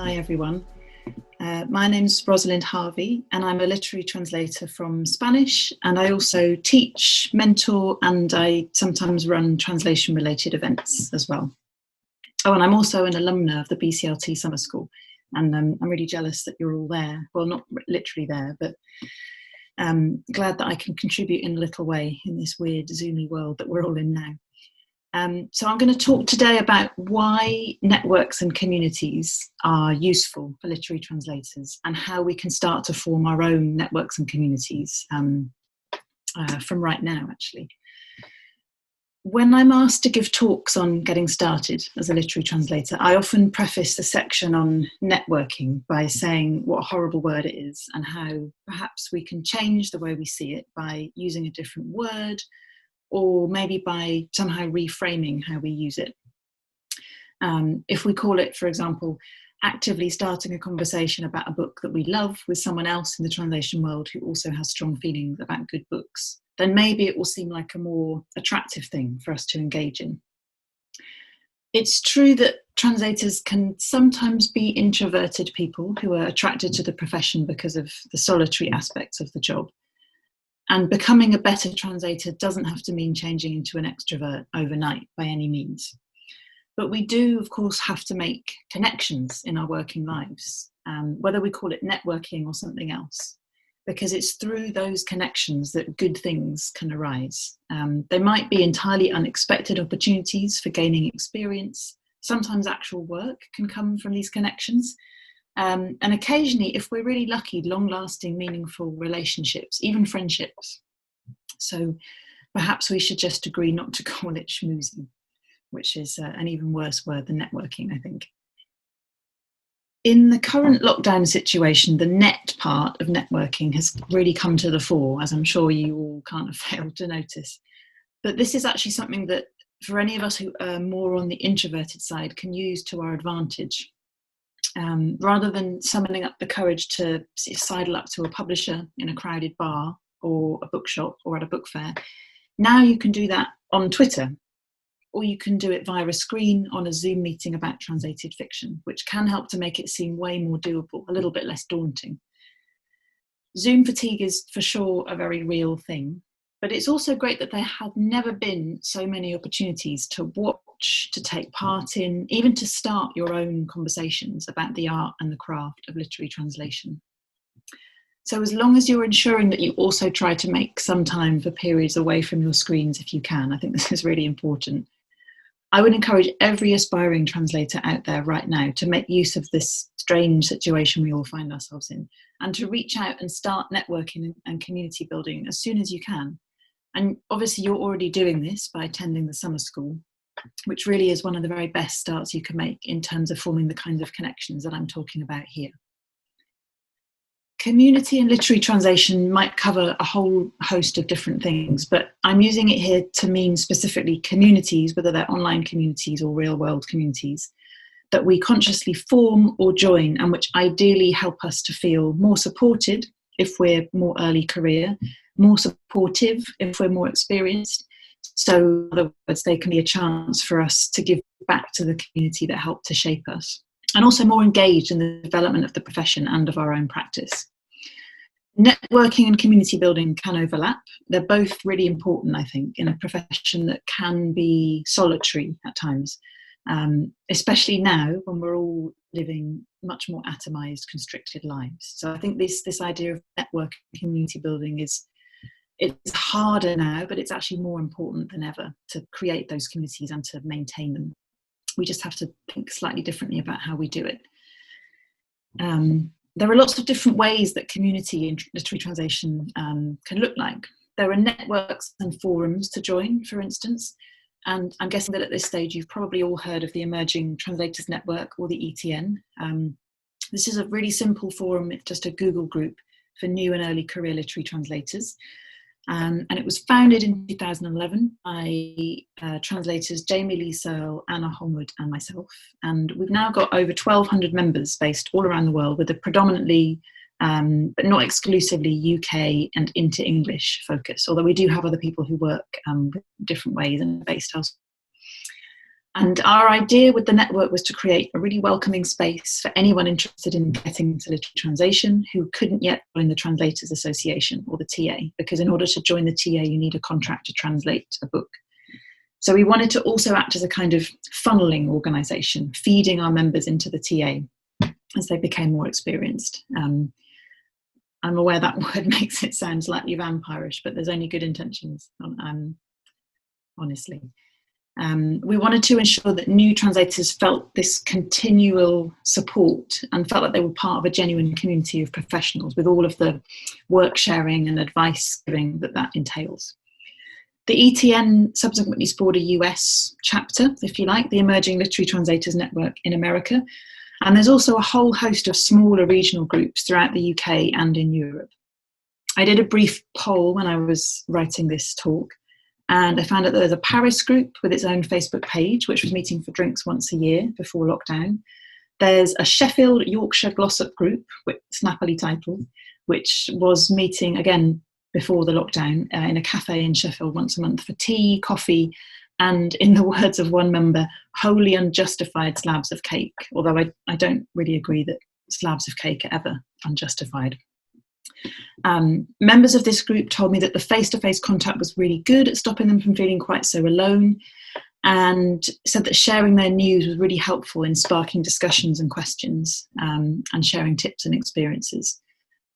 Hi everyone. My name's Rosalind Harvey and I'm a literary translator from Spanish, and I also teach, mentor, and I sometimes run translation related events as well. Oh, and I'm also an alumna of the BCLT Summer School, and I'm really jealous that you're all there. Well, not literally there, but glad that I can contribute in a little way in this weird Zoomy world that we're all in now. So I'm going to talk today about why networks and communities are useful for literary translators and how we can start to form our own networks and communities from right now, actually. When I'm asked to give talks on getting started as a literary translator, I often preface the section on networking by saying what a horrible word it is and how perhaps we can change the way we see it by using a different word, or maybe by somehow reframing how we use it. If we call it, for example, actively starting a conversation about a book that we love with someone else in the translation world who also has strong feelings about good books, then maybe it will seem like a more attractive thing for us to engage in. It's true that translators can sometimes be introverted people who are attracted to the profession because of the solitary aspects of the job. And becoming a better translator doesn't have to mean changing into an extrovert overnight by any means. But we do, of course, have to make connections in our working lives, whether we call it networking or something else, because it's through those connections that good things can arise. They might be entirely unexpected opportunities for gaining experience. Sometimes actual work can come from these connections. And occasionally, if we're really lucky, long-lasting, meaningful relationships, even friendships. So perhaps we should just agree not to call it schmoozing, which is an even worse word than networking, I think. In the current lockdown situation, the net part of networking has really come to the fore, as I'm sure you all can't have failed to notice. But this is actually something that, for any of us who are more on the introverted side, can use to our advantage. Rather than summoning up the courage to sidle up to a publisher in a crowded bar or a bookshop or at a book fair, now you can do that on Twitter, or you can do it via a screen on a Zoom meeting about translated fiction, which can help to make it seem way more doable, a little bit less daunting. Zoom fatigue is for sure a very real thing, but it's also great that there have never been so many opportunities to watch, to take part in, even to start your own conversations about the art and the craft of literary translation. So as long as you're ensuring that you also try to make some time for periods away from your screens if you can, I think this is really important. I would encourage every aspiring translator out there right now to make use of this strange situation we all find ourselves in, and to reach out and start networking and community building as soon as you can. And obviously you're already doing this by attending the summer school, which really is one of the very best starts you can make in terms of forming the kinds of connections that I'm talking about here. Community and literary translation might cover a whole host of different things, but I'm using it here to mean specifically communities, whether they're online communities or real world communities, that we consciously form or join, and which ideally help us to feel more supported if we're more early career, more supportive if we're more experienced. So in other words, they can be a chance for us to give back to the community that helped to shape us, and also more engaged in the development of the profession and of our own practice. Networking and community building can overlap. They're both really important, I think, in a profession that can be solitary at times, especially now when we're all living much more atomized, constricted lives. So I think this idea of network and community building it's harder now, but it's actually more important than ever to create those communities and to maintain them. We just have to think slightly differently about how we do it. There are lots of different ways that community in literary translation can look like. There are networks and forums to join, for instance, and I'm guessing that at this stage you've probably all heard of the Emerging Translators Network, or the ETN. This is a really simple forum. It's just a Google group for new and early career literary translators. And it was founded in 2011 by translators Jamie Lee Searle, Anna Holmwood and myself. And we've now got over 1,200 members based all around the world, with a predominantly, but not exclusively, UK and into English focus, although we do have other people who work with different ways and based elsewhere. And our idea with the network was to create a really welcoming space for anyone interested in getting into literary translation who couldn't yet join the Translators Association, or the TA, because in order to join the TA, you need a contract to translate a book. So we wanted to also act as a kind of funneling organisation, feeding our members into the TA as they became more experienced. I'm aware that word makes it sound slightly vampirish, but there's only good intentions, honestly. We wanted to ensure that new translators felt this continual support and felt like they were part of a genuine community of professionals with all of the work sharing and advice giving that entails. The ETN subsequently spawned a US chapter, if you like, the Emerging Literary Translators Network in America. And there's also a whole host of smaller regional groups throughout the UK and in Europe. I did a brief poll when I was writing this talk, and I found out that there's a Paris group with its own Facebook page, which was meeting for drinks once a year before lockdown. There's a Sheffield Yorkshire Glossop group, snappily titled, which was meeting again before the lockdown in a cafe in Sheffield once a month for tea, coffee, and in the words of one member, wholly unjustified slabs of cake, although I don't really agree that slabs of cake are ever unjustified. Members of this group told me that the face-to-face contact was really good at stopping them from feeling quite so alone, and said that sharing their news was really helpful in sparking discussions and questions, and sharing tips and experiences.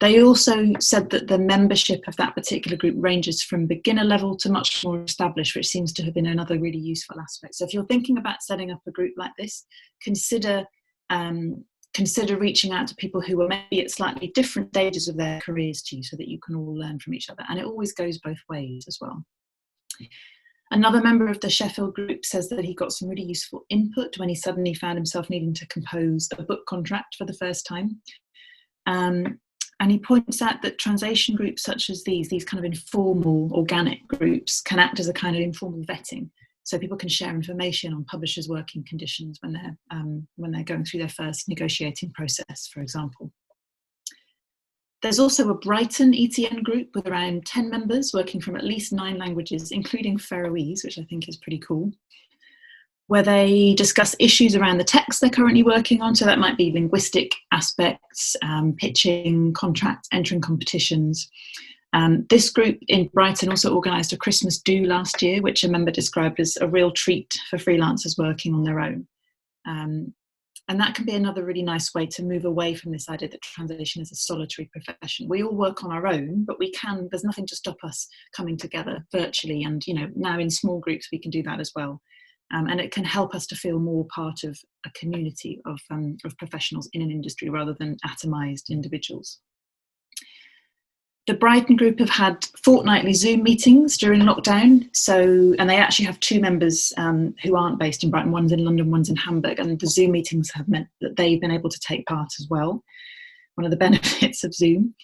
They also said that the membership of that particular group ranges from beginner level to much more established, which seems to have been another really useful aspect. So if you're thinking about setting up a group like this, consider reaching out to people who are maybe at slightly different stages of their careers to you, so that you can all learn from each other. And it always goes both ways as well. Another member of the Sheffield group says that he got some really useful input when he suddenly found himself needing to compose a book contract for the first time. And he points out that translation groups such as these kind of informal, organic groups can act as a kind of informal vetting. So people can share information on publishers' working conditions when they're going through their first negotiating process, for example. There's also a Brighton ETN group with around 10 members working from at least 9 languages, including Faroese, which I think is pretty cool, where they discuss issues around the text they're currently working on. So that might be linguistic aspects, pitching, contracts, entering competitions. This group in Brighton also organised a Christmas do last year, which a member described as a real treat for freelancers working on their own. And that can be another really nice way to move away from this idea that translation is a solitary profession. We all work on our own, but there's nothing to stop us coming together virtually. And, now in small groups, we can do that as well. And it can help us to feel more part of a community of professionals in an industry rather than atomised individuals. The Brighton group have had fortnightly Zoom meetings during lockdown. And they actually have 2 members who aren't based in Brighton. One's in London, one's in Hamburg. And the Zoom meetings have meant that they've been able to take part as well. One of the benefits of Zoom.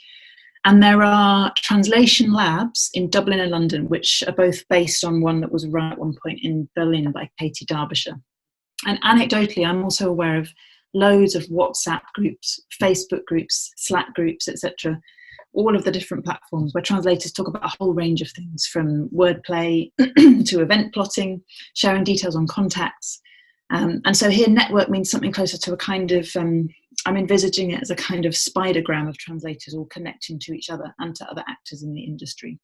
And there are translation labs in Dublin and London, which are both based on one that was run at one point in Berlin by Katie Derbyshire. And anecdotally, I'm also aware of loads of WhatsApp groups, Facebook groups, Slack groups, etc., all of the different platforms where translators talk about a whole range of things, from wordplay to event plotting, sharing details on contacts. And so here network means something closer to a kind of, I'm envisaging it as a kind of spidergram of translators all connecting to each other and to other actors in the industry.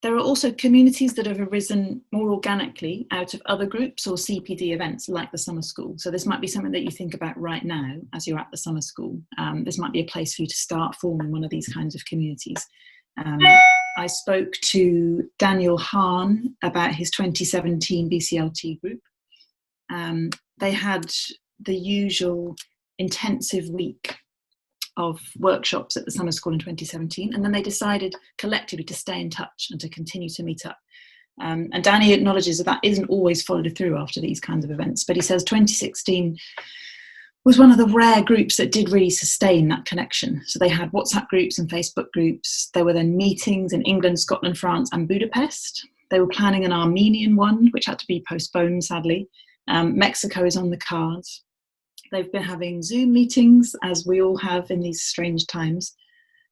There are also communities that have arisen more organically out of other groups or CPD events like the summer school. So this might be something that you think about right now as you're at the summer school. This might be a place for you to start forming one of these kinds of communities. I spoke to Daniel Hahn about his 2017 BCLT group. They had the usual intensive week of workshops at the summer school in 2017, and then they decided collectively to stay in touch and to continue to meet up. And Danny acknowledges that isn't always followed through after these kinds of events, but he says 2016 was one of the rare groups that did really sustain that connection. So they had WhatsApp groups and Facebook groups. There were then meetings in England, Scotland, France, and Budapest. They were planning an Armenian one, which had to be postponed, sadly. Mexico is on the cards. They've been having Zoom meetings, as we all have in these strange times,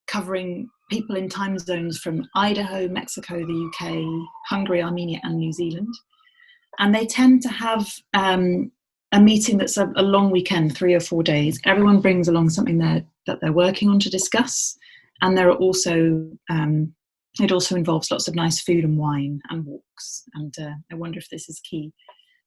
covering people in time zones from Idaho, Mexico, the UK, Hungary, Armenia, and New Zealand. And they tend to have a meeting that's a long weekend, 3 or 4 days. Everyone brings along something that they're working on to discuss. And there are also, it also involves lots of nice food and wine and walks. And I wonder if this is key.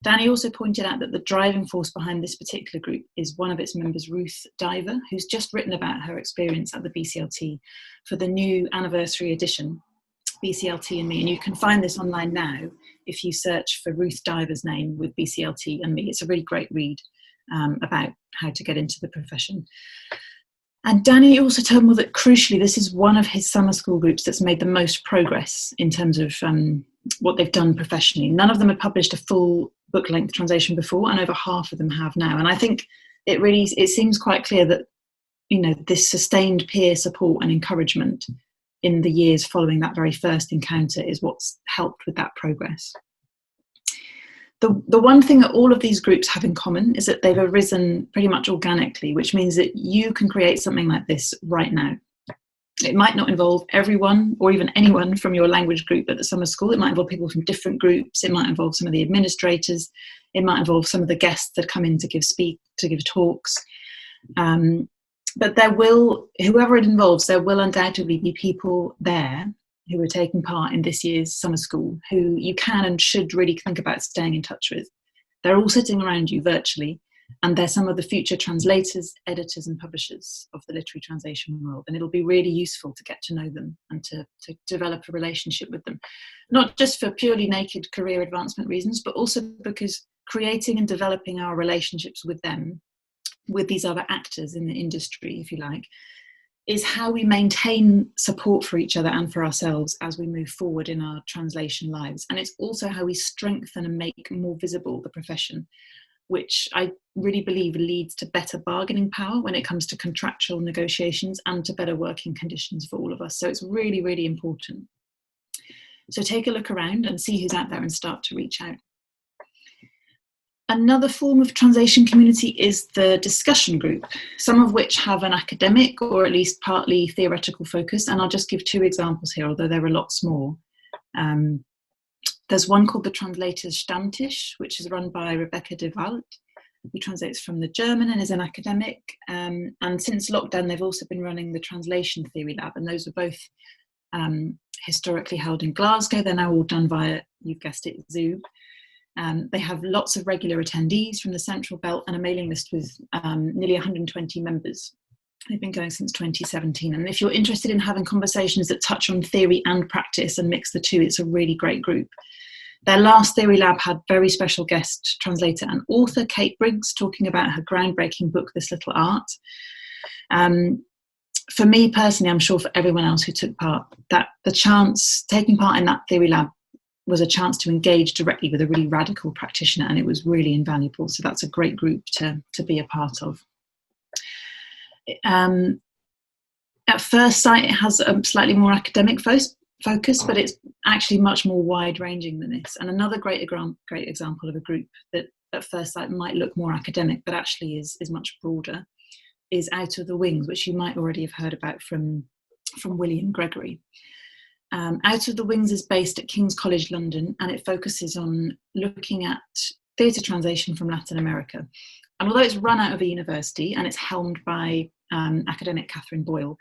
Danny also pointed out that the driving force behind this particular group is one of its members, Ruth Diver, who's just written about her experience at the BCLT for the new anniversary edition, BCLT and Me. And you can find this online now if you search for Ruth Diver's name with BCLT and Me. It's a really great read about how to get into the profession. And Danny also told me that crucially, this is one of his summer school groups that's made the most progress in terms of what they've done professionally. None of them have published a full book-length translation before, and over half of them have now. And I think it seems quite clear that, you know, this sustained peer support and encouragement in the years following that very first encounter is what's helped with that progress. The one thing that all of these groups have in common is that they've arisen pretty much organically, which means that you can create something like this right now. It might not involve everyone or even anyone from your language group at the summer school. It might involve people from different groups. It might involve some of the administrators. It might involve some of the guests that come in to give talks. But whoever it involves, there will undoubtedly be people there who are taking part in this year's summer school who you can and should really think about staying in touch with. They're all sitting around you virtually, and they're some of the future translators, editors and publishers of the literary translation world. And it'll be really useful to get to know them and to develop a relationship with them, not just for purely naked career advancement reasons, but also because creating and developing our relationships with them, with these other actors in the industry, if you like, is how we maintain support for each other and for ourselves as we move forward in our translation lives. And it's also how we strengthen and make more visible the profession, which I really believe leads to better bargaining power when it comes to contractual negotiations and to better working conditions for all of us. So it's really, really important. So take a look around and see who's out there and start to reach out. Another form of translation community is the discussion group, some of which have an academic or at least partly theoretical focus. And I'll just give 2 examples here, although there are lots more. There's one called the Translators Stammtisch, which is run by Rebecca de Wald, who translates from the German and is an academic. And since lockdown, they've also been running the Translation Theory Lab, and those are both historically held in Glasgow. They're now all done via, you've guessed it, Zoom. They have lots of regular attendees from the Central Belt and a mailing list with nearly 120 members. They've been going since 2017. And if you're interested in having conversations that touch on theory and practice and mix the two, it's a really great group. Their last Theory Lab had very special guest translator and author Kate Briggs talking about her groundbreaking book, This Little Art. For me personally, I'm sure for everyone else who took part, that taking part in that Theory Lab was a chance to engage directly with a really radical practitioner, and it was really invaluable. So that's a great group to be a part of. At first sight, it has a slightly more academic focus, but it's actually much more wide-ranging than this. And another great example of a group that at first sight might look more academic, but actually is much broader, is Out of the Wings, which you might already have heard about from William Gregory. Out of the Wings is based at King's College London, and it focuses on looking at theatre translation from Latin America. And although it's run out of a university and it's helmed by academic Catherine Boyle,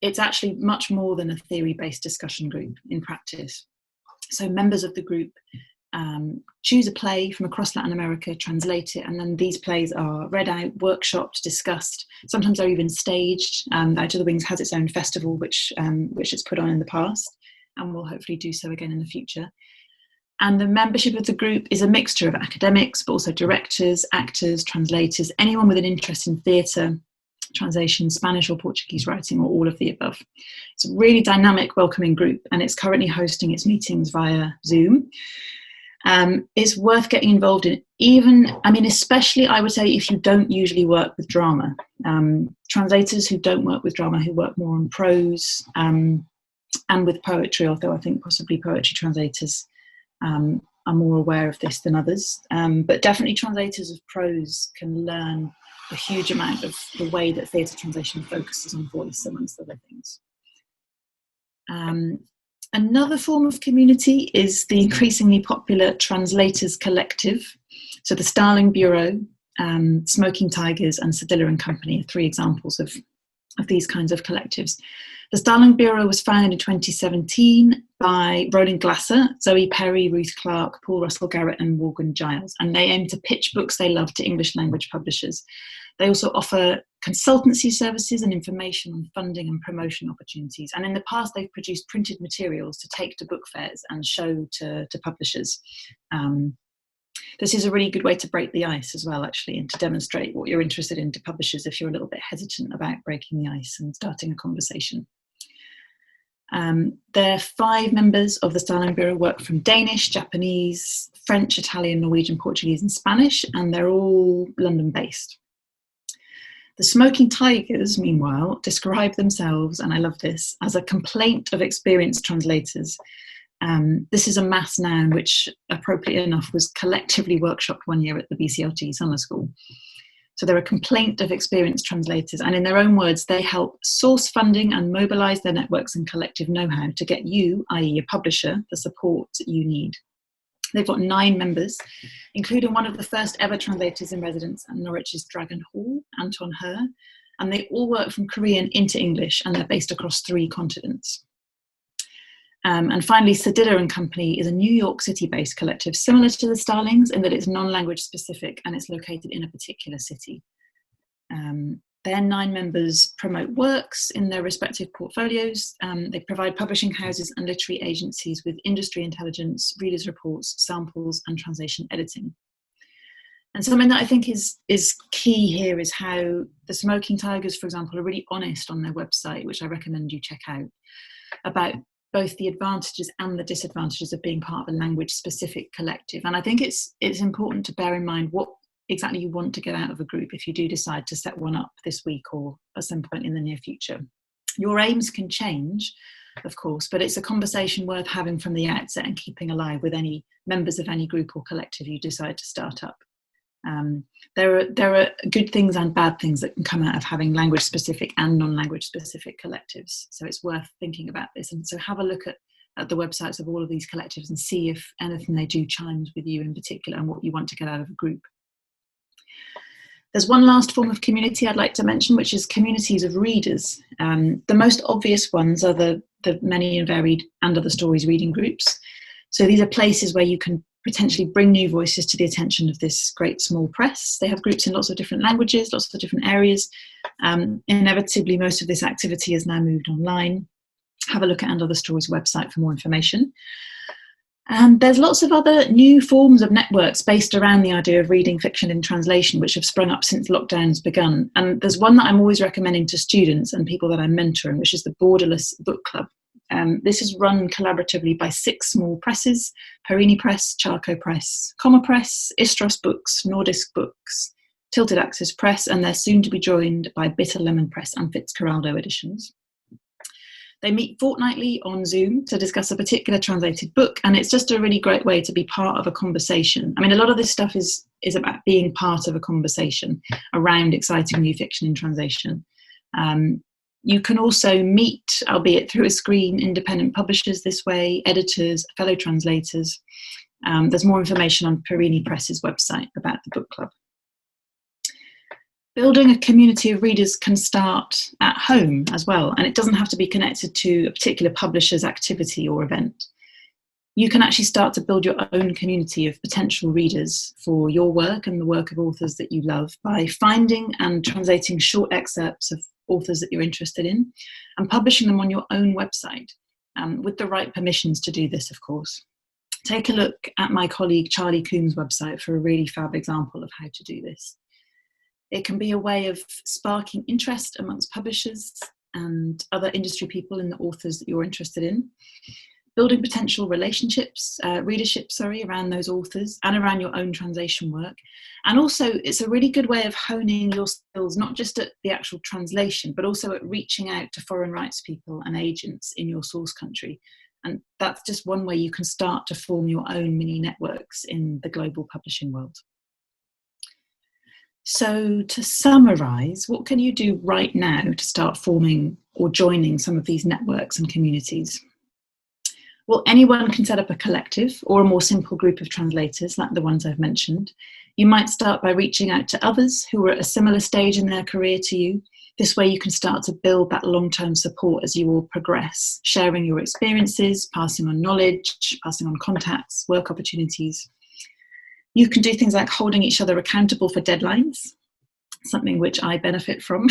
it's actually much more than a theory-based discussion group in practice. So members of the group choose a play from across Latin America, translate it, and then these plays are read out, workshopped, discussed. Sometimes they're even staged. Out of the Wings has its own festival, which it's put on in the past, and will hopefully do so again in the future. And the membership of the group is a mixture of academics, but also directors, actors, translators, anyone with an interest in theatre, translation, Spanish or Portuguese writing, or all of the above. It's a really dynamic, welcoming group, and it's currently hosting its meetings via Zoom. It's worth getting involved in, especially I would say if you don't usually work with drama. Translators who don't work with drama, who work more on prose and with poetry, although I think possibly poetry translators are more aware of this than others. But definitely translators of prose can learn a huge amount of the way that theatre translation focuses on voice, amongst other things. Another form of community is the increasingly popular Translators collective. So the Starling Bureau, Smoking Tigers and Sedilla and Company are three examples of these kinds of collectives. The Starling Bureau was founded in 2017 by Roland Glasser, Zoe Perry, Ruth Clark, Paul Russell Garrett and Morgan Giles, and they aim to pitch books they love to English language publishers. They also offer consultancy services and information on funding and promotion opportunities. And in the past, they've produced printed materials to take to book fairs and show to publishers. This is a really good way to break the ice as well, actually, and to demonstrate what you're interested in to publishers if you're a little bit hesitant about breaking the ice and starting a conversation. There are 5 members of the Starling Bureau work from Danish, Japanese, French, Italian, Norwegian, Portuguese and Spanish, and they're all London-based. The Smoking Tigers, meanwhile, describe themselves, and I love this, as a complaint of experienced translators. This is a mass noun which, appropriately enough, was collectively workshopped one year at the BCLT summer school. So they're a complaint of experienced translators, and in their own words, they help source funding and mobilise their networks and collective know-how to get you, i.e. your publisher, the support you need. They've got 9 members, including one of the first ever translators in residence at Norwich's Dragon Hall, Anton Herr, and they all work from Korean into English, and they're based across 3 continents. And finally, Sedilla and Company is a New York City-based collective, similar to the Starlings in that it's non-language specific and it's located in a particular city. Their 9 members promote works in their respective portfolios. They provide publishing houses and literary agencies with industry intelligence, readers' reports, samples, and translation editing. And something that I think is key here is how the Smoking Tigers, for example, are really honest on their website, which I recommend you check out, about both the advantages and the disadvantages of being part of a language-specific collective. And I think it's important to bear in mind what exactly you want to get out of a group if you do decide to set one up this week or at some point in the near future. Your aims can change, of course, but it's a conversation worth having from the outset and keeping alive with any members of any group or collective you decide to start up. There are good things and bad things that can come out of having language-specific and non-language specific collectives. So it's worth thinking about this. And so have a look at the websites of all of these collectives and see if anything they do chimes with you in particular and what you want to get out of a group. There's one last form of community I'd like to mention, which is communities of readers. The most obvious ones are the many and varied And Other Stories reading groups. So these are places where you can potentially bring new voices to the attention of this great small press. They have groups in lots of different languages, lots of different areas. Inevitably, most of this activity has now moved online. Have a look at And Other Stories' website for more information. And there's lots of other new forms of networks based around the idea of reading fiction in translation, which have sprung up since lockdown's begun. And there's one that I'm always recommending to students and people that I'm mentoring, which is the Borderless Book Club. This is run collaboratively by 6 small presses: Perini Press, Charco Press, Comma Press, Istros Books, Nordisk Books, Tilted Axis Press, and they're soon to be joined by Bitter Lemon Press and Fitzcarraldo Editions. They meet fortnightly on Zoom to discuss a particular translated book, and it's just a really great way to be part of a conversation. I mean, a lot of this stuff is about being part of a conversation around exciting new fiction in translation. You can also meet, albeit through a screen, independent publishers this way, editors, fellow translators. There's more information on Perini Press's website about the book club. Building a community of readers can start at home as well, and it doesn't have to be connected to a particular publisher's activity or event. You can actually start to build your own community of potential readers for your work and the work of authors that you love by finding and translating short excerpts of authors that you're interested in and publishing them on your own website, with the right permissions to do this, of course. Take a look at my colleague Charlie Coombs' website for a really fab example of how to do this. It can be a way of sparking interest amongst publishers and other industry people in the authors that you're interested in, building potential relationships, readership, around those authors and around your own translation work. And also it's a really good way of honing your skills, not just at the actual translation, but also at reaching out to foreign rights people and agents in your source country. And that's just one way you can start to form your own mini networks in the global publishing world. So to summarise, what can you do right now to start forming or joining some of these networks and communities? Well, anyone can set up a collective or a more simple group of translators, like the ones I've mentioned. You might start by reaching out to others who are at a similar stage in their career to you. This way you can start to build that long-term support as you all progress, sharing your experiences, passing on knowledge, passing on contacts, work opportunities. You can do things like holding each other accountable for deadlines, something which I benefit from,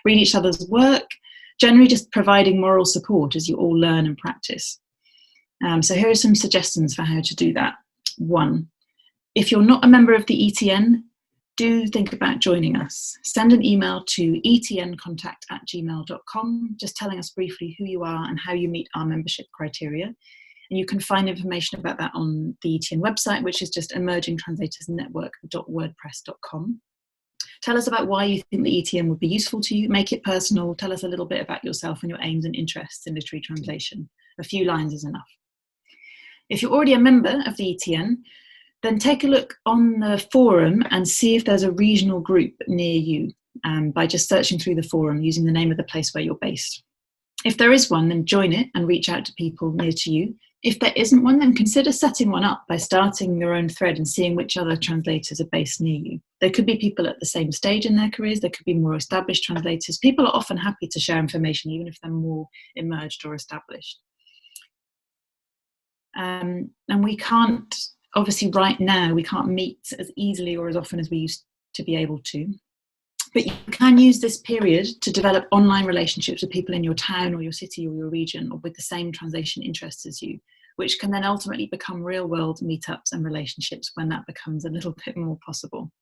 read each other's work, generally just providing moral support as you all learn and practice. So here are some suggestions for how to do that. 1, if you're not a member of the ETN, do think about joining us. Send an email to etncontact@gmail.com, just telling us briefly who you are and how you meet our membership criteria. And you can find information about that on the ETN website, which is just emergingtranslatorsnetwork.wordpress.com. Tell us about why you think the ETN would be useful to you. Make it personal. Tell us a little bit about yourself and your aims and interests in literary translation. A few lines is enough. If you're already a member of the ETN, then take a look on the forum and see if there's a regional group near you by just searching through the forum using the name of the place where you're based. If there is one, then join it and reach out to people near to you. If there isn't one, then consider setting one up by starting your own thread and seeing which other translators are based near you. There could be people at the same stage in their careers, there could be more established translators. People are often happy to share information, even if they're more emerged or established. And we can't, obviously right now, we can't meet as easily or as often as we used to be able to. But you can use this period to develop online relationships with people in your town or your city or your region or with the same translation interests as you, which can then ultimately become real-world meetups and relationships when that becomes a little bit more possible.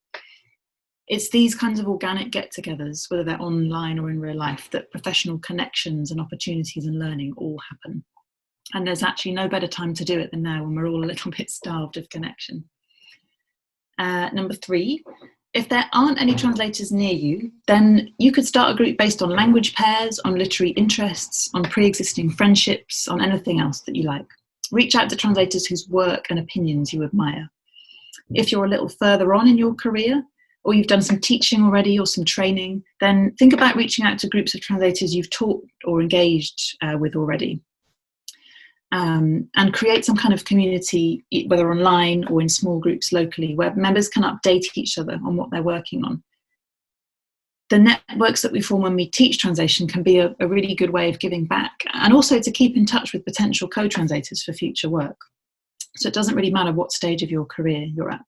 It's these kinds of organic get-togethers, whether they're online or in real life, that professional connections and opportunities and learning all happen. And there's actually no better time to do it than now when we're all a little bit starved of connection. Number 3, if there aren't any translators near you, then you could start a group based on language pairs, on literary interests, on pre-existing friendships, on anything else that you like. Reach out to translators whose work and opinions you admire. If you're a little further on in your career, or you've done some teaching already or some training, then think about reaching out to groups of translators you've taught or engaged with already. And create some kind of community, whether online or in small groups locally, where members can update each other on what they're working on. The networks that we form when we teach translation can be a really good way of giving back, and also to keep in touch with potential co-translators for future work. So it doesn't really matter what stage of your career you're at.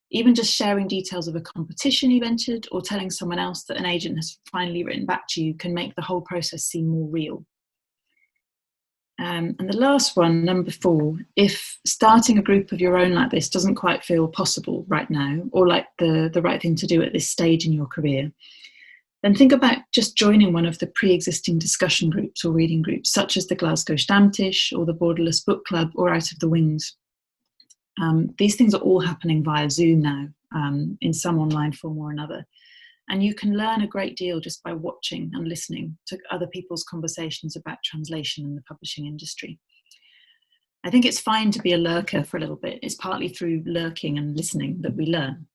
Even just sharing details of a competition you've entered or telling someone else that an agent has finally written back to you can make the whole process seem more real. And the last one, number 4, if starting a group of your own like this doesn't quite feel possible right now, or like the right thing to do at this stage in your career, then think about just joining one of the pre-existing discussion groups or reading groups, such as the Glasgow Stammtisch or the Borderless Book Club or Out of the Wings. These things are all happening via Zoom now, in some online form or another. And you can learn a great deal just by watching and listening to other people's conversations about translation in the publishing industry. I think it's fine to be a lurker for a little bit. It's partly through lurking and listening that we learn.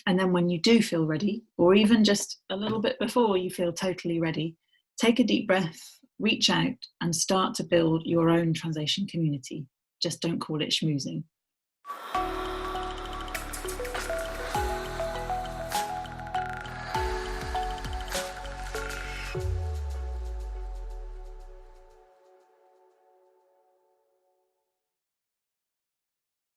And then when you do feel ready, or even just a little bit before you feel totally ready, take a deep breath, reach out and start to build your own translation community. Just don't call it schmoozing.